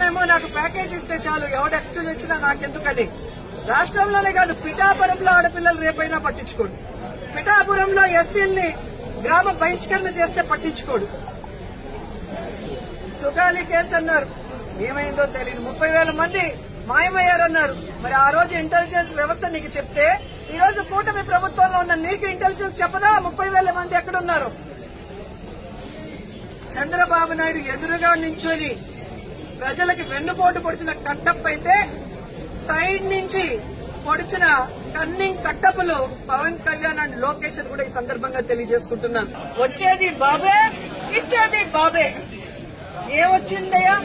ఏమో నాకు ప్యాకేజ్ ఇస్తే చాలు, ఎవడెక్కు వచ్చినా నాకెందుకని. రాష్ట్రంలోనే కాదు, పిఠాపురంలో ఆడపిల్లలు రేపైనా పట్టించుకోడు. పిఠాపురంలో ఎస్సీల్ని గ్రామ బహిష్కరణ చేస్తే పట్టించుకోడు. సుగాలి కేసు అన్నారు, ఏమైందో తెలియదు. 30,000 మంది మాయమయ్యారన్నారు. మరి ఆ రోజు ఇంటెలిజెన్స్ వ్యవస్థ నీకు చెప్తే, ఈ రోజు కూటమి ప్రభుత్వంలో ఉన్న నీకు ఇంటెలిజెన్స్ చెప్పదా 30,000 మంది ఎక్కడున్నారు? చంద్రబాబు నాయుడు ఎదురుగా నించొని ప్రజలకి వెన్నుపోటు పొడిచిన కట్టప్ప అయితే, సైడ్ నుంచి పొడిచిన కన్నింగ్ కట్టప్పలు పవన్ కళ్యాణ్ అండ్ లోకేష్ కూడా ఈ సందర్భంగా తెలియజేసుకుంటున్నాను. వచ్చేది బాబే, ఇచ్చేది బాబే. ఏమొచ్చిందయ్యా?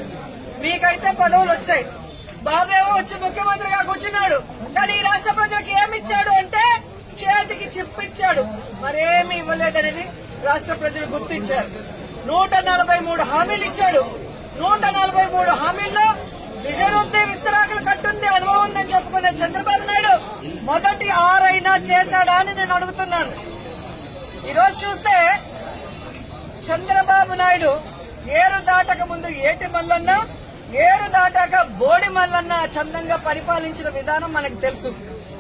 మీకైతే పదవులు వచ్చాయి, బాబేమో వచ్చి ముఖ్యమంత్రిగా కూర్చున్నాడు. కానీ ఈ రాష్ట్ర ప్రజలకు ఏమిచ్చాడు అంటే చేతికి చిప్పిచ్చాడు, మరేమి ఇవ్వలేదనేది రాష్ట్ర ప్రజలు గుర్తించారు. 143 హామీలు ఇచ్చాడు. 143 హామీల్లో విజయరుద్దే విస్తరాకులు కట్టుంది, అనుభవం ఉందని చెప్పుకునే చంద్రబాబు నాయుడు మొదటి 6 అయినా చేశాడా అని నేను అడుగుతున్నాను. ఈరోజు చూస్తే చంద్రబాబు నాయుడు ఏరు దాటక ముందు ఏటి మల్లన్న, ఏరు దాటాక బోడి మల్లన్న చందంగా పరిపాలించిన విధానం మనకు తెలుసు.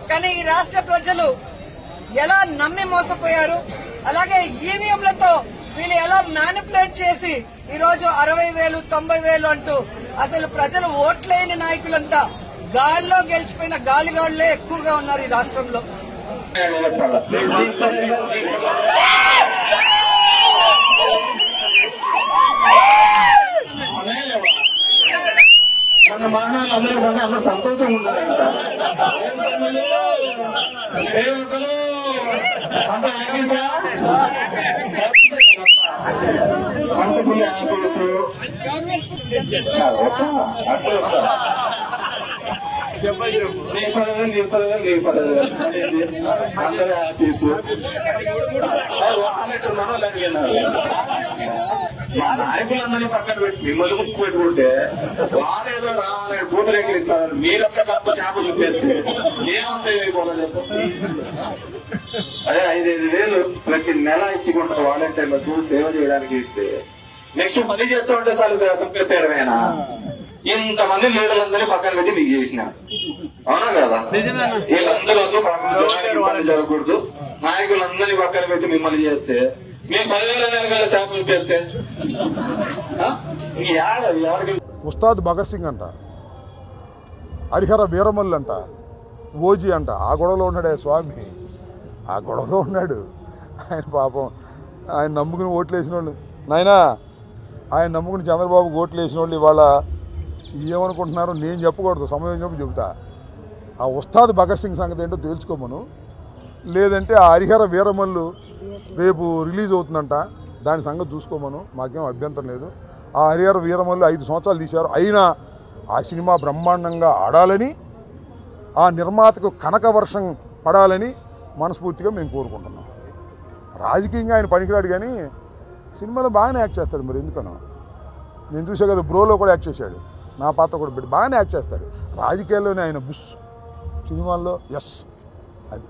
కానీ ఈ రాష్ట్ర ప్రజలు ఎలా నమ్మి మోసపోయారు, అలాగే ఈవీఎంలతో వీళ్ళు ఎలా మ్యానిపులేట్ చేసి ఈ రోజు 60,000, 90,000 అంటూ అసలు ప్రజలు ఓట్లేని నాయకులంతా గాల్లో గెలిచిపోయిన గాలిగాళ్లే ఎక్కువగా ఉన్నారు ఈ రాష్ట్రంలో. మన మరణాలు అందరూ సంతోషంగా ఉన్నారంట. సేవకులు అంత అందరూ హ్యాపీస్ వాహనట్టున్నాడో లేకపోయినారు. మా నాయకులందరినీ పక్కన పెట్టి మిమ్మల్ని ముక్కు పెట్టుకుంటే వారేదో రావాలని బూతులెక్కలు ఇచ్చారు. మీరొక్క తప్ప చేప చూపేసి ఏమంతా అయిపోలే చెప్పు. అదే 5,000 ప్రతి నెల ఇచ్చుకుంటారు వాలంటీర్లకు సేవ చేయడానికి ఇస్తే, నెక్స్ట్ మళ్ళీ చేస్తా ఉంటే చాలు తప్పేమేనా? ఇంతమంది లీడర్లందరినీ పక్కన పెట్టి మీకు చేసిన అవునా కదా? వీళ్ళందరూ పక్కన జరగకూడదు, నాయకులందరినీ పక్కన పెట్టి మిమ్మల్ని చేస్తే మేము 10,000 చేపలు చూపేస్తే ఎవరికి? ఉస్తాద్ భగత్ సింగ్ అంట, హరిహర వీరమల్లు అంట, ఓజీ అంట. ఆ గొడవలో ఉన్నాడే స్వామి, ఆ గొడవలో ఉన్నాడు ఆయన. పాపం ఆయన నమ్ముకుని ఓట్లు వేసిన వాళ్ళు, నాయనా ఆయన నమ్ముకుని చంద్రబాబు ఓట్లు వేసిన వాళ్ళు ఇవాళ ఏమనుకుంటున్నారో నేను చెప్పకూడదు, సమయం చెప్పి చెబుతా. ఆ ఉస్తాద్ భగత్ సింగ్ సంగతి ఏంటో తెలుసుకోమను. లేదంటే ఆ హరిహర వీరమల్లు రేపు రిలీజ్ అవుతుందంట, దాని సంగతి చూసుకోమను. మాకేం అభ్యంతరం లేదు. ఆ హరిహర వీరమల్లు 5 సంవత్సరాలు తీశారు, అయినా ఆ సినిమా బ్రహ్మాండంగా ఆడాలని, ఆ నిర్మాతకు కనక వర్షం పడాలని మనస్ఫూర్తిగా మేము కోరుకుంటున్నాం. రాజకీయంగా ఆయన పనికిరాడు, కానీ సినిమాలో బాగానే యాక్ట్ చేస్తాడు. మరి ఎందుకనో నేను చూసా కదా, బ్రోలో కూడా యాక్ట్ చేశాడు, నా పాత్ర కూడా పెట్టి బాగానే యాక్ట్ చేస్తాడు. రాజకీయాల్లోనే ఆయన బుష్, సినిమాల్లో ఎస్. అది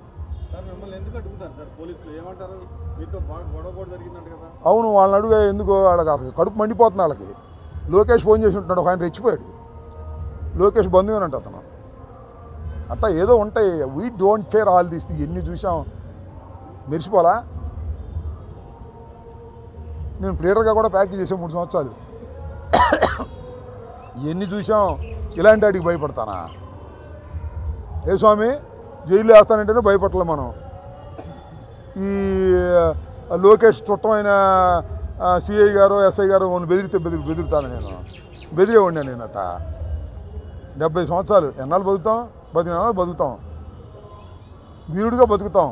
అవును, వాళ్ళని అడుగు ఎందుకో, వాళ్ళకి అసలు కడుపు మండిపోతుంది వాళ్ళకి. లోకేష్ ఫోన్ చేసి ఉంటున్నాడు, ఒక ఆయన రెచ్చిపోయాడు. లోకేష్ బంధువేనంట అతను. అట్లా ఏదో ఉంటాయి. We don't care all these. ఎన్ని చూసాం, మెరిసిపోలా. నేను ప్లేయర్గా కూడా ప్రాక్టీస్ చేసాను 3 సంవత్సరాలు. ఎన్ని చూసాం, ఇలాంటి వాటికి భయపడతానా? ఏ స్వామి జైల్లో వేస్తానంటేనే భయపడలే మనం. ఈ లోకేష్ చుట్టమైన సిఐ గారు, ఎస్ఐ గారు బెదిరితాను నేను, బెదిరేవాడినా నేను. అట్ట 70 సంవత్సరాలు ఎన్నాళ్ళు బతుకుతాం? 10 నెలలు బతుకుతాం, వీరుడిగా బతుకుతాం,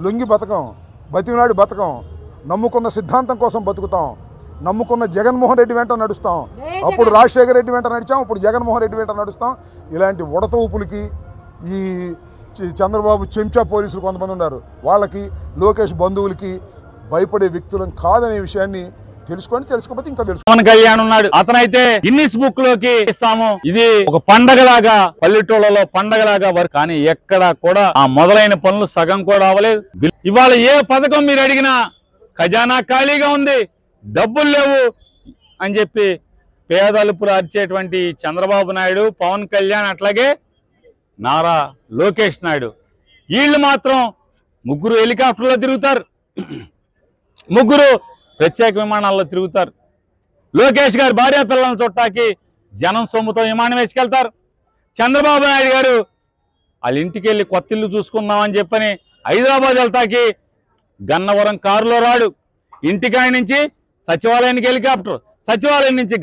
లొంగి బతకం, బతికినాడు బతకం, నమ్ముకున్న సిద్ధాంతం కోసం బతుకుతాం, నమ్ముకున్న జగన్మోహన్ రెడ్డి వెంట నడుస్తాం. అప్పుడు రాజశేఖర రెడ్డి వెంట నడిచాం, ఇప్పుడు జగన్మోహన్ రెడ్డి వెంట నడుస్తాం. ఇలాంటి ఉడత ఊపులకి ఈ చంద్రబాబు చెంచా పోలీసులు కొంతమంది ఉన్నారు, వాళ్ళకి లోకేష్ బంధువులకి భయపడే వ్యక్తులం కాదనే విషయాన్ని తెలుసుకోకపోతే ఇంకా తెలుసు. పవన్ కళ్యాణ్ ఉన్నాడు, అతనైతే గిన్నిస్ బుక్ లోకి ఇస్తాము. ఇది ఒక పండగలాగా, పల్లెటూళ్ళలో పండగలాగా వర్క్. కానీ ఎక్కడ కూడా ఆ మొదలైన పనులు సగం కూడా అవ్వలేదు. ఇవాళ ఏ పథకం మీరు అడిగినా ఖజానా ఖాళీగా ఉంది, డబ్బులు లేవు అని చెప్పి పేదలుపులు అరిచేటువంటి చంద్రబాబు నాయుడు, పవన్ కళ్యాణ్, అట్లాగే నారా లోకేష్ నాయుడు, వీళ్ళు మాత్రం ముగ్గురు హెలికాప్టర్లో తిరుగుతారు, ముగ్గురు ప్రత్యేక విమానాల్లో తిరుగుతారు. లోకేష్ గారు భార్య పిల్లలను చుట్టాకి జనం సొమ్ముతో విమానం వేసుకెళ్తారు. చంద్రబాబు నాయుడు గారు వాళ్ళ ఇంటికి వెళ్ళి కొత్త ఇల్లు చూసుకుందామని చెప్పని హైదరాబాద్ వెళ్తాకి గన్నవరం కారులో రాడు. ఇంటికాయ నుంచి సచివాలయానికి హెలికాప్టర్, సచివాలయం నుంచి